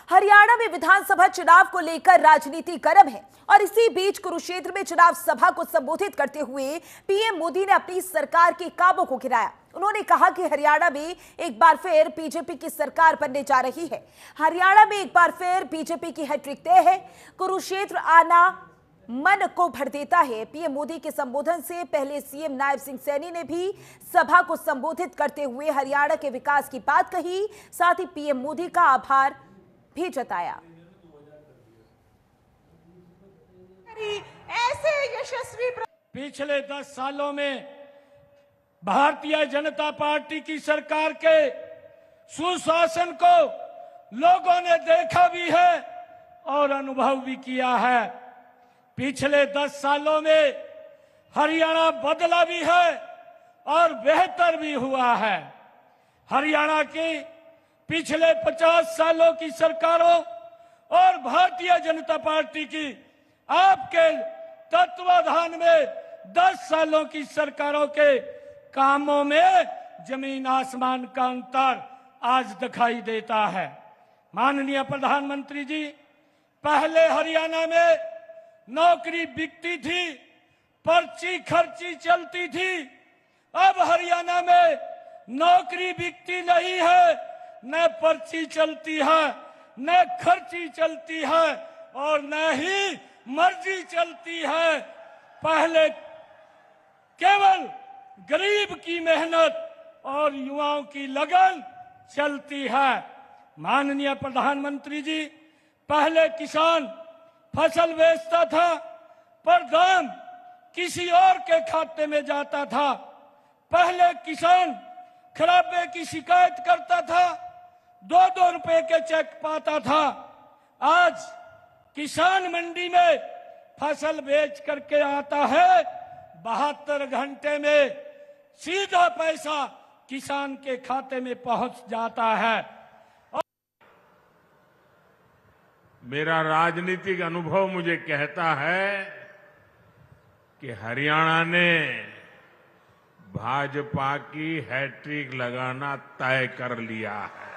हरियाणा में विधानसभा चुनाव को लेकर राजनीति गर्म है और इसी बीच कुरुक्षेत्र में चुनाव सभा को संबोधित करते हुए पीएम मोदी ने अपनी सरकार के कामों को गिनाया। उन्होंने कहा कि हरियाणा में एक बार फिर बीजेपी की सरकार बनने जा रही है। हरियाणा में एक बार फिर बीजेपी की हैट्रिक तय है। कुरुक्षेत्र आना मन को भर देता है। पीएम मोदी के संबोधन से पहले सीएम नायब सिंह सैनी ने भी सभा को संबोधित करते हुए हरियाणा के विकास की बात कही, साथ ही पीएम मोदी का आभार भी जताया। ऐसे यशस्वी पिछले 10 सालों में भारतीय जनता पार्टी की सरकार के सुशासन को लोगों ने देखा भी है और अनुभव भी किया है। पिछले 10 सालों में हरियाणा बदला भी है और बेहतर भी हुआ है। हरियाणा की पिछले 50 सालों की सरकारों और भारतीय जनता पार्टी की आपके तत्वाधान में 10 सालों की सरकारों के कामों में जमीन आसमान का अंतर आज दिखाई देता है। माननीय प्रधानमंत्री जी, पहले हरियाणा में नौकरी बिकती थी, पर्ची खर्ची चलती थी। अब हरियाणा में नौकरी बिकती नहीं है, न पर्ची चलती है, न खर्ची चलती है और न ही मर्जी चलती है। पहले केवल गरीब की मेहनत और युवाओं की लगन चलती है। माननीय प्रधानमंत्री जी, पहले किसान फसल बेचता था पर दाम किसी और के खाते में जाता था। पहले किसान खराबे की शिकायत करता था, 2-2 रुपए के चेक पाता था। आज किसान मंडी में फसल बेच करके आता है, 72 घंटे में सीधा पैसा किसान के खाते में पहुंच जाता है। मेरा राजनीतिक अनुभव मुझे कहता है कि हरियाणा ने भाजपा की हैट्रिक लगाना तय कर लिया है।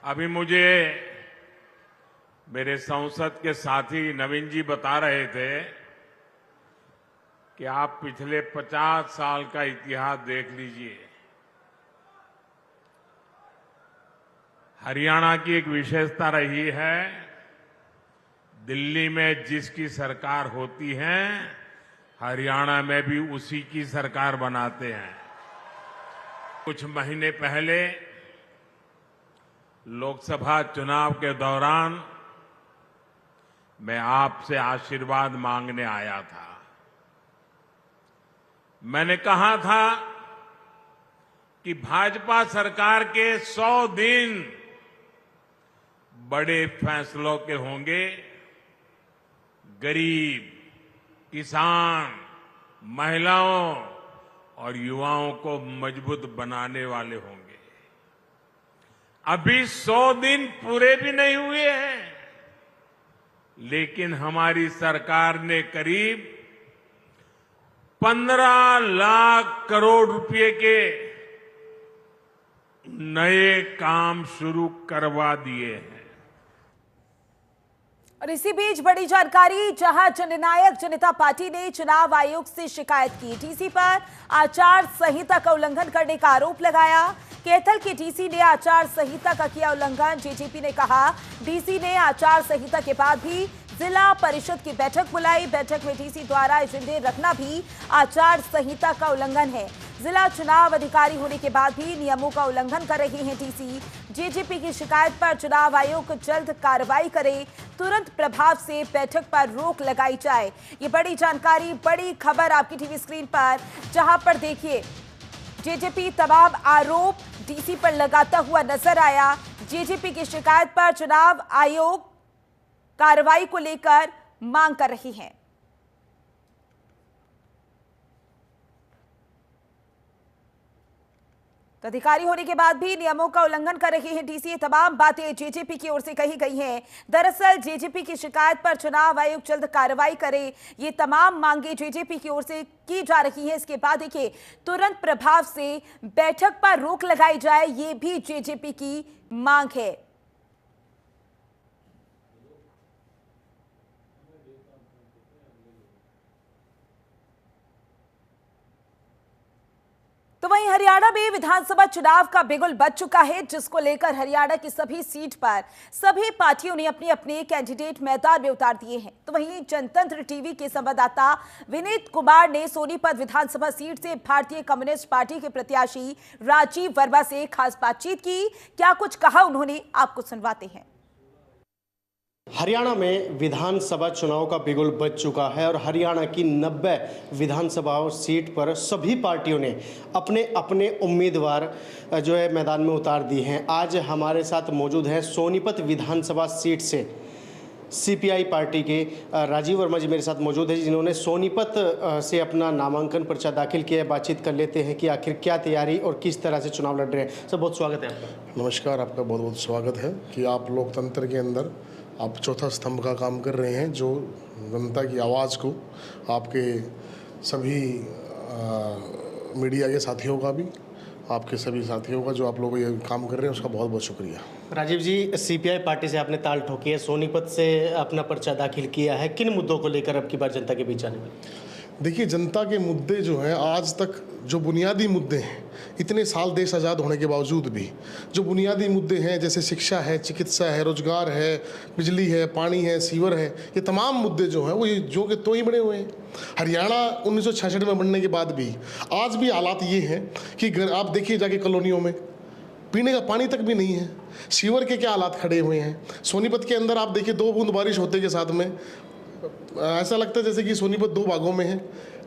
अभी मुझे मेरे संसद के साथी नवीन जी बता रहे थे कि आप पिछले 50 साल का इतिहास देख लीजिए। हरियाणा की एक विशेषता रही है, दिल्ली में जिसकी सरकार होती है हरियाणा में भी उसी की सरकार बनाते हैं। कुछ महीने पहले लोकसभा चुनाव के दौरान मैं आपसे आशीर्वाद मांगने आया था। मैंने कहा था कि भाजपा सरकार के 100 दिन बड़े फैसलों के होंगे। गरीब, किसान, महिलाओं और युवाओं को मजबूत बनाने वाले होंगे। अभी 100 दिन पूरे भी नहीं हुए हैं, लेकिन हमारी सरकार ने करीब 15 लाख करोड़ रुपए के नए काम शुरू करवा दिए हैं। और इसी बीच बड़ी जानकारी, जहां जननायक जनता पार्टी ने चुनाव आयोग से शिकायत की। डीसी पर आचार संहिता का उल्लंघन करने का आरोप लगाया। कैथल के डीसी ने आचार संहिता का किया उल्लंघन। जेजेपी ने कहा डीसी ने आचार संहिता के बाद भी जिला परिषद की बैठक बुलाई। बैठक में डीसी द्वारा एजेंडे रखना भी आचार संहिता का उल्लंघन है। जिला चुनाव अधिकारी होने के बाद भी नियमों का उल्लंघन कर रहे हैं डीसी। जेजेपी की शिकायत पर चुनाव आयोग जल्द कार्रवाई करे, तुरंत प्रभाव से बैठक पर रोक लगाई जाए। ये बड़ी जानकारी, बड़ी खबर आपकी टीवी स्क्रीन पर, जहां पर देखिए जेजेपी तमाम आरोप डीसी पर लगाता हुआ नजर आया। जेजेपी की शिकायत पर चुनाव आयोग कार्रवाई को लेकर मांग कर रही है। तो अधिकारी होने के बाद भी नियमों का उल्लंघन कर रही है डीसी। तमाम बातें जेजेपी की ओर से कही गई हैं। दरअसल जेजेपी की शिकायत पर चुनाव आयोग जल्द कार्रवाई करे, ये तमाम मांगे जेजेपी की ओर से की जा रही है। इसके बाद देखिए तुरंत प्रभाव से बैठक पर रोक लगाई जाए, ये भी जेजेपी की मांग है। तो वहीं हरियाणा में विधानसभा चुनाव का बिगुल बज चुका है, जिसको लेकर हरियाणा की सभी सीट पर सभी पार्टियों ने अपने अपने कैंडिडेट मैदान में उतार दिए हैं। तो वहीं जनतंत्र टीवी के संवाददाता विनीत कुमार ने सोनीपत विधानसभा सीट से भारतीय कम्युनिस्ट पार्टी के प्रत्याशी राजीव वर्मा से खास बातचीत की। क्या कुछ कहा उन्होंने, आपको सुनवाते हैं। हरियाणा में विधानसभा चुनाव का बिगुल बज चुका है और हरियाणा की 90 विधानसभा सीट पर सभी पार्टियों ने अपने अपने उम्मीदवार जो है मैदान में उतार दिए हैं। आज हमारे साथ मौजूद हैं सोनीपत विधानसभा सीट से सीपीआई पार्टी के राजीव वर्मा जी मेरे साथ मौजूद है, जिन्होंने सोनीपत से अपना नामांकन पर्चा दाखिल किया है। बातचीत कर लेते हैं कि आखिर क्या तैयारी और किस तरह से चुनाव लड़ रहे हैं। सर बहुत स्वागत है आपका। नमस्कार, आपका बहुत बहुत स्वागत है कि आप लोकतंत्र के अंदर आप चौथा स्तंभ का काम कर रहे हैं, जो जनता की आवाज़ को आपके सभी मीडिया के साथियों का भी, आपके सभी साथियों का जो आप लोग ये काम कर रहे हैं, उसका बहुत बहुत शुक्रिया। राजीव जी, सीपीआई पार्टी से आपने ताल ठोकी है, सोनीपत से अपना पर्चा दाखिल किया है, किन मुद्दों को लेकर अब की बार जनता के बीच आने वाले? देखिए, जनता के मुद्दे जो हैं, आज तक जो बुनियादी मुद्दे हैं, इतने साल देश आज़ाद होने के बावजूद भी जो बुनियादी मुद्दे हैं, जैसे शिक्षा है, चिकित्सा है, रोजगार है, बिजली है, पानी है, सीवर है, ये तमाम मुद्दे जो हैं वो ये जो कि तो ही बने हुए हैं। हरियाणा 1966 में बनने के बाद भी आज भी हालात ये हैं कि आप देखिए जाके कॉलोनियों में पीने का पानी तक भी नहीं है, सीवर के क्या हालात खड़े हुए हैं। सोनीपत के अंदर आप देखिए 2 बूंद बारिश होते के साथ में ऐसा लगता है जैसे कि सोनीपत 2 भागों में है,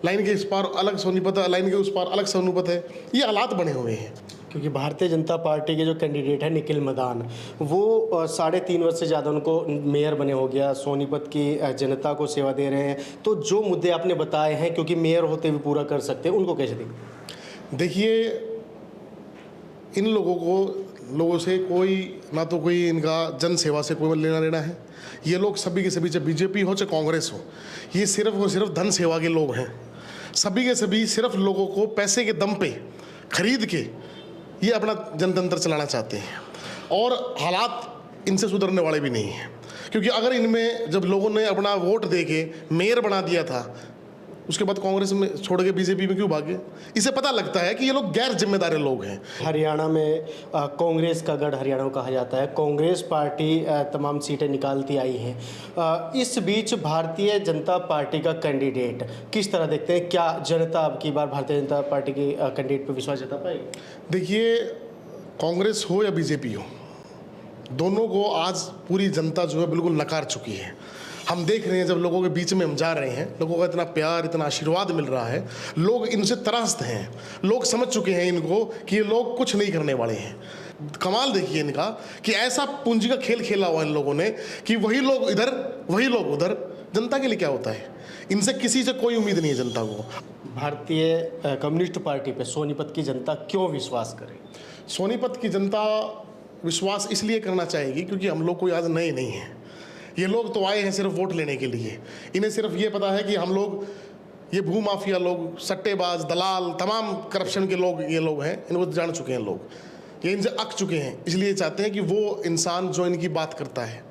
लाइन के इस पार अलग सोनीपत है, लाइन के उस पार अलग सोनीपत है। ये हालात बने हुए हैं क्योंकि भारतीय जनता पार्टी के जो कैंडिडेट है निखिल मदान, वो 3.5 वर्ष से ज़्यादा उनको मेयर बने हो गया, सोनीपत की जनता को सेवा दे रहे हैं। तो जो मुद्दे आपने बताए हैं, क्योंकि मेयर होते हुए पूरा कर सकते हैं, उनको कैसे देखें? देखिए, इन लोगों से कोई ना तो कोई इनका जन सेवा से कोई लेना देना है। ये लोग सभी के सभी, चाहे बीजेपी हो चाहे कांग्रेस हो, ये सिर्फ और सिर्फ धन सेवा के लोग हैं। सभी के सभी सिर्फ लोगों को पैसे के दम पे खरीद के ये अपना जनतंत्र चलाना चाहते हैं, और हालात इनसे सुधरने वाले भी नहीं हैं। क्योंकि अगर इनमें जब लोगों ने अपना वोट दे के मेयर बना दिया था, उसके बाद कांग्रेस में छोड़ के बीजेपी में क्यों भागे? इसे पता लगता है कि ये लोग गैर जिम्मेदार लोग हैं। हरियाणा में कांग्रेस का गढ़ हरियाणा को कहा जाता है। कांग्रेस पार्टी तमाम सीटें निकालती आई हैं। इस बीच भारतीय जनता पार्टी का कैंडिडेट किस तरह देखते हैं? क्या जनता अब की बार भारतीय जनता पार्टी के कैंडिडेट पर विश्वास जता पाएगी? देखिए, कांग्रेस हो या बीजेपी हो, दोनों को आज पूरी जनता जो है बिल्कुल नकार चुकी है। हम देख रहे हैं जब लोगों के बीच में हम जा रहे हैं, लोगों का इतना प्यार, इतना आशीर्वाद मिल रहा है, लोग इनसे त्रस्त हैं। लोग समझ चुके हैं इनको कि ये लोग कुछ नहीं करने वाले हैं। कमाल देखिए इनका कि ऐसा पूंजी का खेल खेला हुआ इन लोगों ने कि वही लोग इधर वही लोग उधर। जनता के लिए क्या होता है? इनसे किसी से कोई उम्मीद नहीं है जनता को। भारतीय कम्युनिस्ट पार्टी पे सोनीपत की जनता क्यों विश्वास करे? सोनीपत की जनता विश्वास इसलिए करना चाहेगी क्योंकि हम लोग कोई आज नए नहीं हैं। ये लोग तो आए हैं सिर्फ वोट लेने के लिए। इन्हें सिर्फ ये पता है कि हम लोग, ये भूमाफिया लोग, सट्टेबाज, दलाल, तमाम करप्शन के लोग ये लोग हैं, इनको जान चुके हैं लोग, ये इनसे अक चुके हैं। इसलिए चाहते हैं कि वो इंसान जो इनकी बात करता है,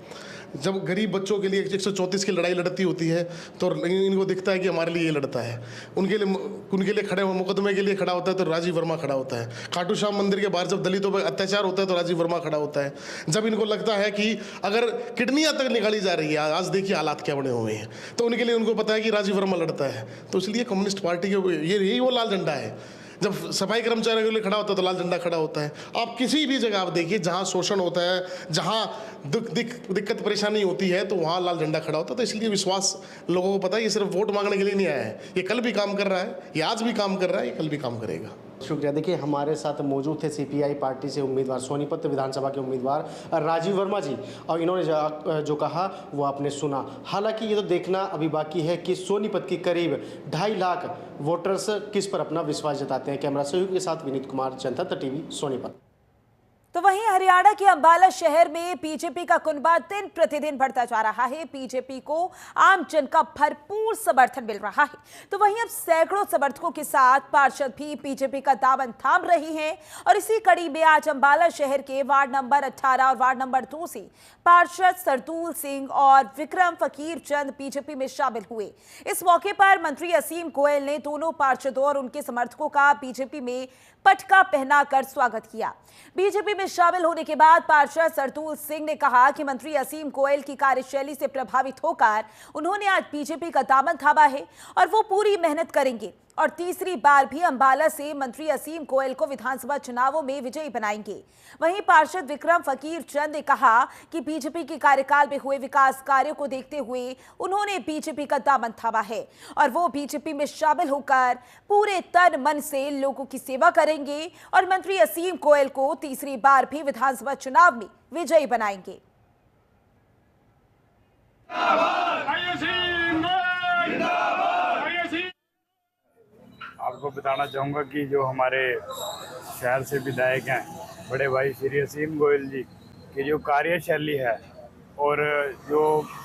जब गरीब बच्चों के लिए 134 की लड़ाई लड़ती होती है तो इनको दिखता है कि हमारे लिए ये लड़ता है, उनके लिए खड़े हुए मुकदमे के लिए खड़ा होता है तो राजीव वर्मा खड़ा होता है। खाटू श्याम मंदिर के बाहर जब दलितों पर अत्याचार होता है तो राजीव वर्मा खड़ा होता है। जब इनको लगता है कि अगर किडनियाँ तक निकाली जा रही है, आज देखिए हालात क्या बने हुए हैं, तो उनके लिए उनको पता है कि राजीव वर्मा लड़ता है। तो इसलिए कम्युनिस्ट पार्टी के यही वो लाल झंडा है। जब सफाई कर्मचारियों के लिए खड़ा होता है तो लाल झंडा खड़ा होता है। आप किसी भी जगह आप देखिए जहाँ शोषण होता है, जहाँ दिक्कत परेशानी होती है, तो वहाँ लाल झंडा खड़ा होता है। तो इसलिए विश्वास लोगों को पता है ये सिर्फ वोट मांगने के लिए नहीं आया है। ये कल भी काम कर रहा है, ये आज भी काम कर रहा है, ये कल भी काम करेगा। शुक्रिया। देखिए, हमारे साथ मौजूद थे सीपीआई पार्टी से उम्मीदवार, सोनीपत विधानसभा के उम्मीदवार राजीव वर्मा जी, और इन्होंने जो कहा वो आपने सुना। हालांकि ये तो देखना अभी बाकी है कि सोनीपत की करीब 2.5 लाख वोटर्स किस पर अपना विश्वास जताते हैं। कैमरा सहयोग के साथ विनीत कुमार, जनता तक टीवी, सोनीपत। तो वहीं हरियाणा के अंबाला शहर में बीजेपी का कुनबा दिन प्रतिदिन बढ़ता जा रहा है। बीजेपी को आम जन का भरपूर समर्थन मिल रहा है। तो वहीं अब सैकड़ों समर्थकों के साथ पार्षद भी बीजेपी का दामन थाम रहे हैं। और इसी कड़ी में आज अंबाला शहर के वार्ड नंबर 18 और वार्ड नंबर 2 से पार्षद सरदूल सिंह और विक्रम फकीर चंद बीजेपी में शामिल हुए। इस मौके पर मंत्री असीम गोयल ने दोनों पार्षदों और उनके समर्थकों का बीजेपी में पटका पहनाकर स्वागत किया। बीजेपी में शामिल होने के बाद पार्षद सरदूल सिंह ने कहा कि मंत्री असीम गोयल की कार्यशैली से प्रभावित होकर उन्होंने आज बीजेपी का दामन थामा है और वो पूरी मेहनत करेंगे और तीसरी बार भी अंबाला से मंत्री असीम गोयल को विधानसभा चुनावों में विजयी बनाएंगे। वहीं पार्षद विक्रम फकीर चंद ने कहा कि बीजेपी के कार्यकाल में हुए विकास कार्यों को देखते हुए उन्होंने बीजेपी का दामन थामा है और वो बीजेपी में शामिल होकर पूरे तन मन से लोगों की सेवा करेंगे और मंत्री असीम गोयल को तीसरी बार भी विधानसभा चुनाव में विजयी बनाएंगे। आपको बताना चाहूँगा कि जो हमारे शहर से विधायक हैं बड़े भाई श्री असीम गोयल जी की जो कार्यशैली है और जो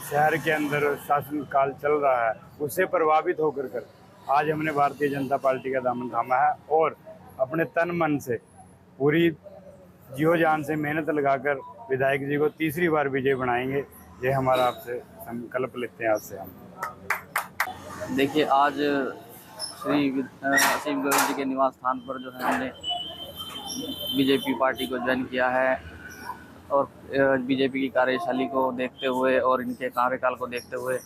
शहर के अंदर शासनकाल चल रहा है उससे प्रभावित होकर आज हमने भारतीय जनता पार्टी का दामन थामा है और अपने तन मन से पूरी जियो जान से मेहनत लगाकर विधायक जी को तीसरी बार विजय बनाएंगे। ये हमारा आपसे संकल्प लेते हैं आज से हम। देखिए, आज श्री असीम गोयल जी के निवास स्थान पर जो है हमने बीजेपी पार्टी को ज्वाइन किया है और बीजेपी की कार्यशैली को देखते हुए और इनके कार्यकाल को देखते हुए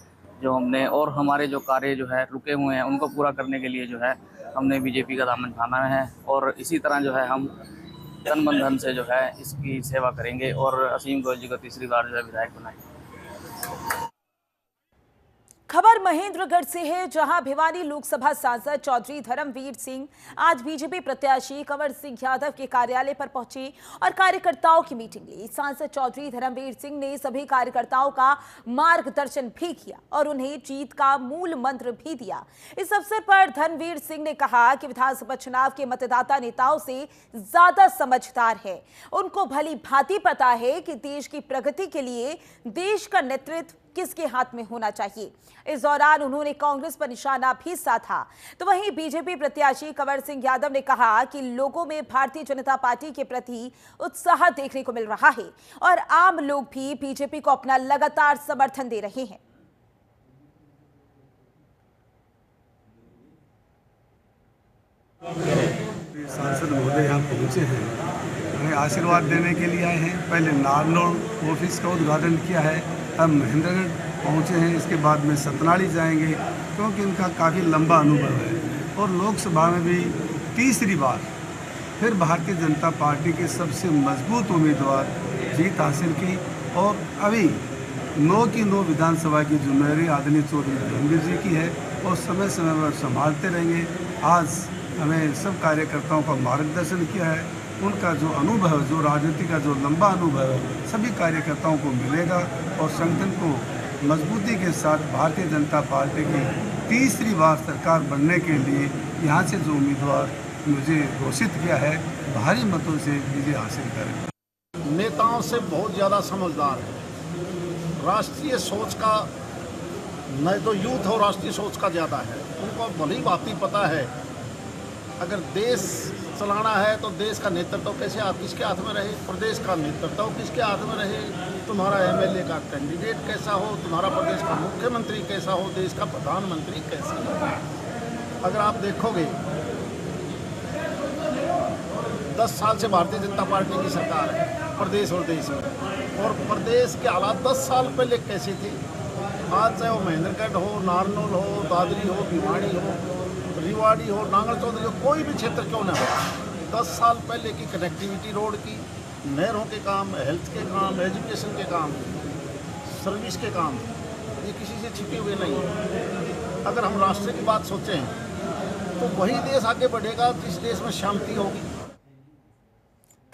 जो हमने और हमारे जो कार्य जो है रुके हुए हैं उनको पूरा करने के लिए जो है हमने बीजेपी का दामन थामा है और इसी तरह जो है हम तन मन धन से जो है इसकी सेवा करेंगे और असीम गोयल जी को तीसरी बार जो है विधायक बनाएंगे। खबर महेंद्रगढ़ से है, जहां भिवानी लोकसभा सांसद चौधरी धर्मवीर सिंह आज बीजेपी प्रत्याशी कंवर सिंह यादव के कार्यालय पर पहुंचे और कार्यकर्ताओं की मीटिंग ली। सांसद चौधरी धर्मवीर सिंह ने सभी कार्यकर्ताओं का मार्गदर्शन भी किया और उन्हें जीत का मूल मंत्र भी दिया। इस अवसर पर धर्मवीर सिंह ने कहा कि विधानसभा चुनाव के मतदाता नेताओं से ज्यादा समझदार है। उनको भली भांति पता है कि देश की प्रगति के लिए देश का नेतृत्व किसके हाथ में होना चाहिए। इस दौरान उन्होंने कांग्रेस पर निशाना भी साधा। तो वहीं बीजेपी प्रत्याशी कंवर सिंह यादव ने कहा कि लोगों में भारतीय जनता पार्टी के प्रति उत्साह देखने को मिल रहा है और आम लोग भी बीजेपी को अपना लगातार समर्थन दे रहे हैं। सांसद महोदय यहाँ पहुँचे हैं, हमें आशीर्वाद देने के लिए आए हैं। पहले नारनौल ऑफिस का उद्घाटन किया है, अब महेंद्रगढ़ पहुँचे हैं, इसके बाद में सतनाड़ी जाएंगे क्योंकि इनका काफ़ी लंबा अनुभव है और लोकसभा में भी तीसरी बार फिर भारतीय जनता पार्टी के सबसे मजबूत उम्मीदवार जीत हासिल की और अभी 9 की 9 विधानसभा की जिम्मेदारी आदरणीय चौधरी धर्मवीर जी की है और समय समय पर संभालते रहेंगे। आज हमें सब कार्यकर्ताओं का मार्गदर्शन किया है, उनका जो अनुभव, जो राजनीति का जो लंबा अनुभव है सभी कार्यकर्ताओं को मिलेगा और संगठन को मजबूती के साथ भारतीय जनता पार्टी की तीसरी बार सरकार बनने के लिए यहाँ से जो उम्मीदवार मुझे घोषित किया है भारी मतों से विजय हासिल करें। नेताओं से बहुत ज़्यादा समझदार है, राष्ट्रीय सोच का नहीं तो यूथ और राष्ट्रीय सोच का ज़्यादा है। उनको भली भांति पता है अगर देश चलाना है तो देश का नेतृत्व कैसे किसके हाथ में रहे, प्रदेश का नेतृत्व किसके हाथ में रहे, तुम्हारा एमएलए का कैंडिडेट कैसा हो, तुम्हारा प्रदेश का मुख्यमंत्री कैसा हो, देश का प्रधानमंत्री कैसा हो। अगर आप देखोगे 10 साल से भारतीय जनता पार्टी की सरकार है प्रदेश और देश में, और प्रदेश के हालात 10 साल पहले कैसे थे। आज चाहे वो महेंद्रगढ़ हो, नारनौल हो, दादरी हो, भिवानी हो, रिवाड़ी हो, नांगल चौधरी हो, कोई भी क्षेत्र क्यों न हो, 10 साल पहले की कनेक्टिविटी रोड की, नहरों के काम, हेल्थ के काम, एजुकेशन के काम, सर्विस के काम, ये किसी से छिपे हुए नहीं है। अगर हम राष्ट्र की बात सोचें तो वही देश आगे बढ़ेगा, जिस देश में शांति होगी।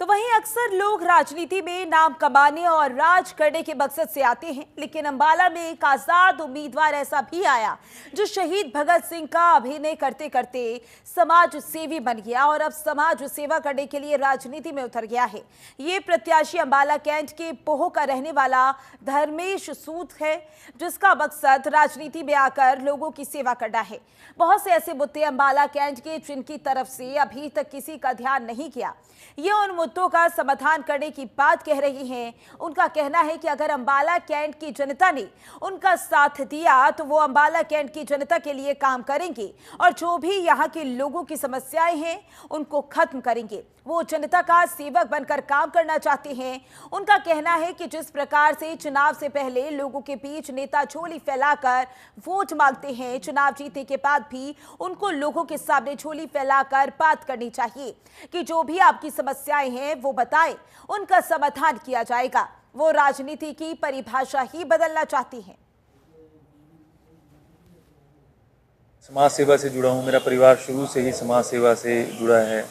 तो वहीं अक्सर लोग राजनीति में नाम कमाने और राज करने के मकसद से आते हैं, लेकिन अंबाला में एक आजाद उम्मीदवार ऐसा भी आया जो शहीद भगत सिंह का अभिनय करते करते समाज सेवी बन गया और अब समाज सेवा करने के लिए राजनीति में उतर गया है। ये प्रत्याशी अंबाला कैंट के पोह का रहने वाला धर्मेश सूद है, जिसका मकसद राजनीति में आकर लोगों की सेवा करना है। बहुत से ऐसे मुद्दे अंबाला कैंट के जिनकी तरफ से अभी तक किसी का ध्यान नहीं किया, ये उन मुद्दों का समाधान करने की बात कह रही हैं। उनका कहना है कि अगर अंबाला कैंट की जनता ने उनका साथ दिया तो वो अंबाला कैंट की जनता के लिए काम करेंगे और जो भी यहाँ के लोगों की समस्याएं हैं उनको खत्म करेंगे। वो जनता का सेवक बनकर काम करना चाहते हैं। उनका कहना है कि जिस प्रकार से चुनाव से पहले लोगों के बीच नेता झोली फैलाकर वोट मांगते हैं, चुनाव जीतने के बाद भी उनको लोगों के सामने झोली फैलाकर बात करनी चाहिए कि जो भी आपकी समस्याएं हैं वो बताएं, उनका समाधान किया जाएगा। वो राजनीति की परिभाषा ही बदलना चाहती हैं। समाज सेवा से जुड़ा हूँ। मेरा परिवार शुरू से ही समाज सेवा से जुड़ा है।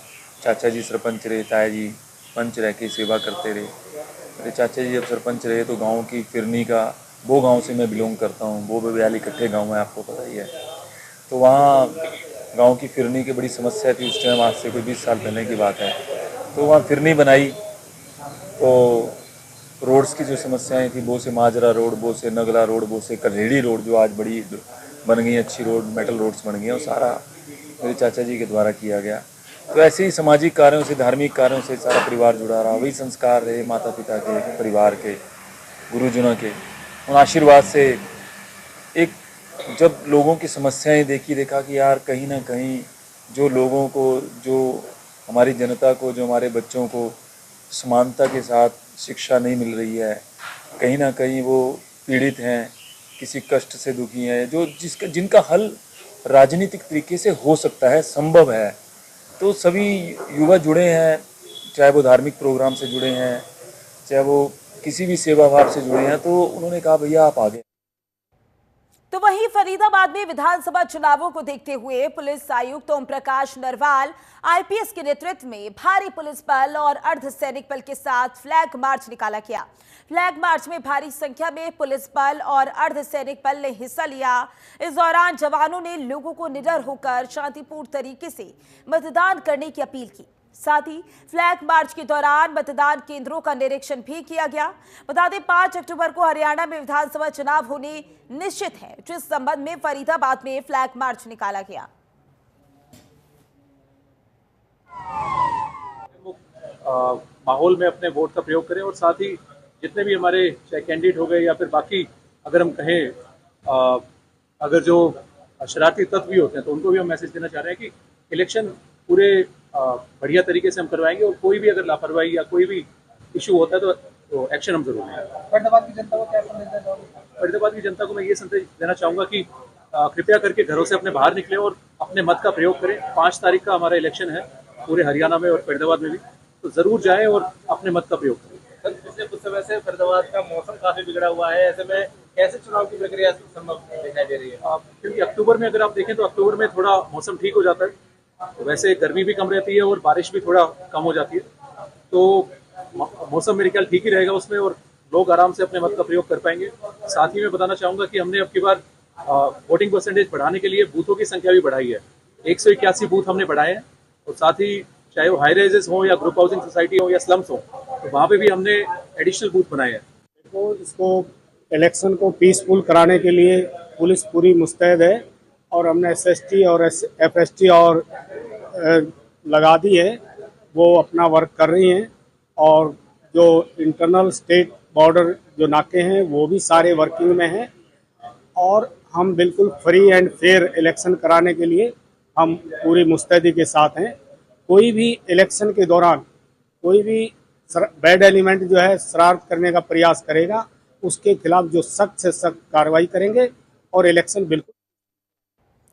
चाचा जी सरपंच रहे, ताया जी पंच रह के सेवा करते रहे। मेरे चाचा जी जब सरपंच रहे तो गांव की फिरनी का, वो गांव से मैं बिलोंग करता हूँ, वो बब्याल इकट्ठे गांव है, आपको पता ही है। तो वहाँ गांव की फिरनी की बड़ी समस्या थी उस टाइम, आज से कोई 20 साल पहले की बात है। तो वहाँ फिरनी बनाई तो रोड्स की जो समस्याएं थी, वो से माजरा रोड, वो से नगला रोड, वो से कल्हेड़ी रोड, जो आज बड़ी बन गई अच्छी रोड, मेटल रोड्स बन गई हैं, वो सारा मेरे चाचा जी के द्वारा किया गया। तो ऐसे ही सामाजिक कार्यों से, धार्मिक कार्यों से सारा परिवार जुड़ा रहा। वही संस्कार रहे माता पिता के, परिवार के, गुरुजनों के, उन आशीर्वाद से एक जब लोगों की समस्याएं देखा कि यार कहीं ना कहीं जो लोगों को, जो हमारी जनता को, जो हमारे बच्चों को समानता के साथ शिक्षा नहीं मिल रही है, कहीं ना कहीं वो पीड़ित हैं, किसी कष्ट से दुखी हैं, जो जिनका हल राजनीतिक तरीके से हो सकता है, संभव है। तो सभी युवा जुड़े हैं, चाहे वो धार्मिक प्रोग्राम से जुड़े हैं, चाहे वो किसी भी सेवा भाव से जुड़े हैं। तो उन्होंने कहा भैया आप आगे। तो वहीं फरीदाबाद में विधानसभा चुनावों को देखते हुए पुलिस आयुक्त ओम प्रकाश नरवाल आईपीएस के नेतृत्व में भारी पुलिस बल और अर्धसैनिक बल के साथ फ्लैग मार्च निकाला गया। फ्लैग मार्च में भारी संख्या में पुलिस बल और अर्धसैनिक बल ने हिस्सा लिया। इस दौरान जवानों ने लोगों को निडर होकर शांतिपूर्ण तरीके से मतदान करने की अपील की। साथ ही फ्लैग मार्च के दौरान मतदान केंद्रों का निरीक्षण भी किया गया। बता दें 5 अक्टूबर को हरियाणा में विधानसभा चुनाव होने निश्चित है, जिस संबंध में फरीदाबाद में फ्लैग मार्च निकाला गया। माहौल में अपने वोट का प्रयोग करें और साथ ही जितने भी हमारे चाहे कैंडिडेट हो गए या फिर बाकी अगर हम कहें अगर जो शरारती तत्व भी होते हैं तो उनको भी हम मैसेज देना चाह रहे हैं कि इलेक्शन पूरे बढ़िया तरीके से हम करवाएंगे और कोई भी अगर लापरवाही या कोई भी इशू होता है तो एक्शन हम जरूर लेंगे। फरीदाबाद की जनता को क्या संदेश देना चाहोगे? फरीदाबाद की जनता को मैं ये संदेश देना चाहूँगा कि कृपया करके घरों से अपने बाहर निकले और अपने मत का प्रयोग करें। 5 तारीख का हमारा इलेक्शन है पूरे हरियाणा में और फरीदाबाद में भी, तो ज़रूर जाएँ और अपने मत का प्रयोग करें। सर, पिछले कुछ समय से फरीदाबाद का मौसम काफी बिगड़ा हुआ है, ऐसे में कैसे चुनाव की प्रक्रिया संभव दिखाई दे रही है? क्योंकि अक्टूबर में अगर आप देखें तो अक्टूबर में थोड़ा मौसम ठीक हो जाता है, तो वैसे गर्मी भी कम रहती है और बारिश भी थोड़ा कम हो जाती है, तो मौसम मेरे ख्याल ठीक ही रहेगा उसमें और लोग आराम से अपने मत का प्रयोग कर पाएंगे। साथ ही मैं बताना चाहूँगा कि हमने अब की बार वोटिंग परसेंटेज बढ़ाने के लिए बूथों की संख्या भी बढ़ाई है। 181 बूथ हमने बढ़ाए हैं और साथ ही चाहे वो हाई राइजेस हो या ग्रुप हाउसिंग सोसाइटी हो या स्लम्स हो, तो वहाँ पे भी हमने एडिशनल बूथ बनाए हैं। तो इसको इलेक्शन को पीसफुल कराने के लिए पुलिस पूरी मुस्तैद है और हमने SST और FST और लगा दी है, वो अपना वर्क कर रही हैं और जो इंटरनल स्टेट बॉर्डर जो नाके हैं वो भी सारे वर्किंग में हैं और हम बिल्कुल फ्री एंड फेयर इलेक्शन कराने के लिए हम पूरी मुस्तैदी के साथ हैं। कोई भी इलेक्शन के दौरान कोई भी बैड एलिमेंट जो है शरारत करने का प्रयास करेगा, उसके खिलाफ जो सख्त से सख्त कार्रवाई करेंगे और इलेक्शन बिल्कुल।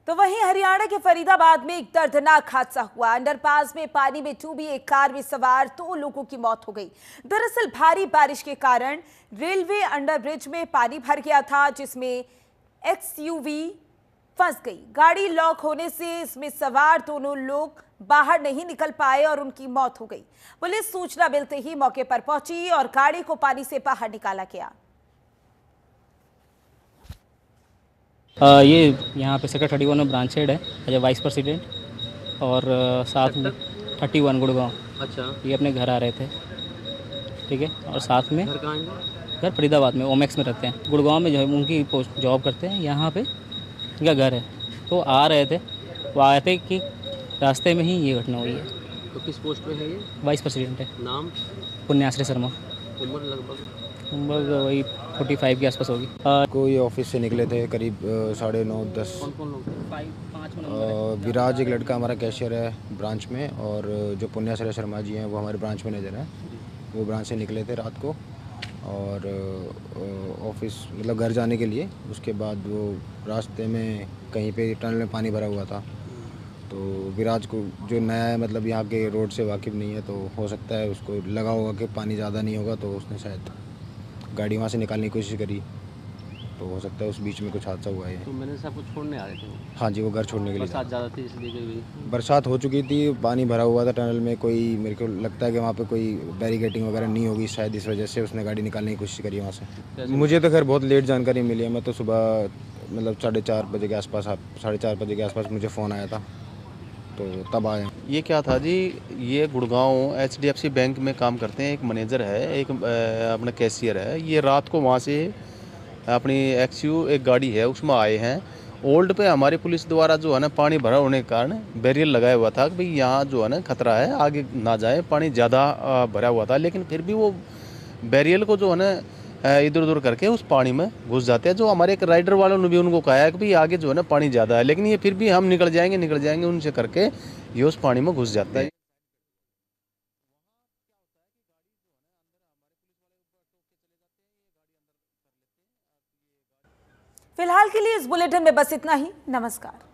तो वहीं हरियाणा के फरीदाबाद में एक दर्दनाक हादसा हुआ। अंडरपास में पानी में डूबी एक कार में सवार 2 लोगों की मौत हो गई। दरअसल भारी बारिश के कारण रेलवे अंडरब्रिज में पानी भर गया था, जिसमें XUV फंस गई। गाड़ी लॉक होने से इसमें सवार दोनों लोग बाहर नहीं निकल पाए और उनकी मौत हो गई। पुलिस सूचना मिलते ही मौके पर पहुंची और गाड़ी को पानी से बाहर निकाला गया। ये यहाँ पे सेक्टर 31 में ब्रांच हेड है एज ए वाइस प्रेसिडेंट और साथ में 31 गुड़गांव। अच्छा, ये अपने घर आ रहे थे, ठीक है। और साथ में घर कहाँ है? घर फरीदाबाद में ओमेक्स में रहते हैं। गुड़गांव में जो है उनकी पोस्ट जॉब करते हैं, यहाँ पे इनका घर है। तो आ रहे थे, वो आए थे कि रास्ते में ही ये घटना हुई है। तो किस पोस्ट पे है ये? वाइस प्रेसिडेंट है। नाम? पुण्याश्री शर्मा। उम्र लगभग? उम्र वही 45 के आसपास होगी। कोई ऑफिस से निकले थे करीब 9:30-10। कौन कौन लोग थे? विराज एक लड़का हमारा कैशियर है ब्रांच में, और जो पुण्याश्री शर्मा जी हैं वो हमारे ब्रांच मैनेजर हैं। वो ब्रांच से निकले थे रात को और ऑफिस मतलब घर जाने के लिए। उसके बाद वो रास्ते में कहीं पे टनल में पानी भरा हुआ था। तो विराज को जो नया है मतलब यहाँ के रोड से वाकिफ़ नहीं है, तो हो सकता है उसको लगा होगा कि पानी ज़्यादा नहीं होगा, तो उसने शायद गाड़ी वहाँ से निकालने की कोशिश करी, तो हो सकता है उस बीच में कुछ हादसा हुआ है। तो मैंने साहब को छोड़ने आ रहे थे? हाँ जी, वो घर छोड़ने के लिए। बरसात ज़्यादा थी इसलिए? बरसात हो चुकी थी, पानी भरा हुआ था टनल में। कोई मेरे को लगता है कि वहाँ पे कोई बैरिकेटिंग वगैरह नहीं होगी शायद, इस वजह से उसने गाड़ी निकालने की कोशिश करी वहाँ से। मुझे तो खैर बहुत लेट जानकारी मिली है। मैं तो सुबह मतलब 4:30 बजे के आसपास 4:30 बजे के आसपास मुझे फ़ोन आया था, तो तब आए। ये क्या था जी, ये गुड़गांव HDFC बैंक में काम करते हैं। एक मैनेजर है, एक अपना कैशियर है। ये रात को वहाँ से अपनी XU एक गाड़ी है उसमें आए हैं। ओल्ड पे हमारी पुलिस द्वारा जो है ना पानी भरा होने के कारण बैरियर लगाया हुआ था कि भाई यहाँ जो है ना खतरा है, आगे ना जाए, पानी ज़्यादा भरा हुआ था। लेकिन फिर भी वो बैरियर को जो है ना इधर उधर करके उस पानी में घुस जाते हैं। जो हमारे एक राइडर वालों ने भी उनको कहा है कि भाई आगे जो है ना पानी ज़्यादा है, लेकिन ये फिर भी हम निकल जाएंगे उनसे करके ये उस पानी में घुस जाता है। फिलहाल के लिए इस बुलेटिन में बस इतना ही। नमस्कार।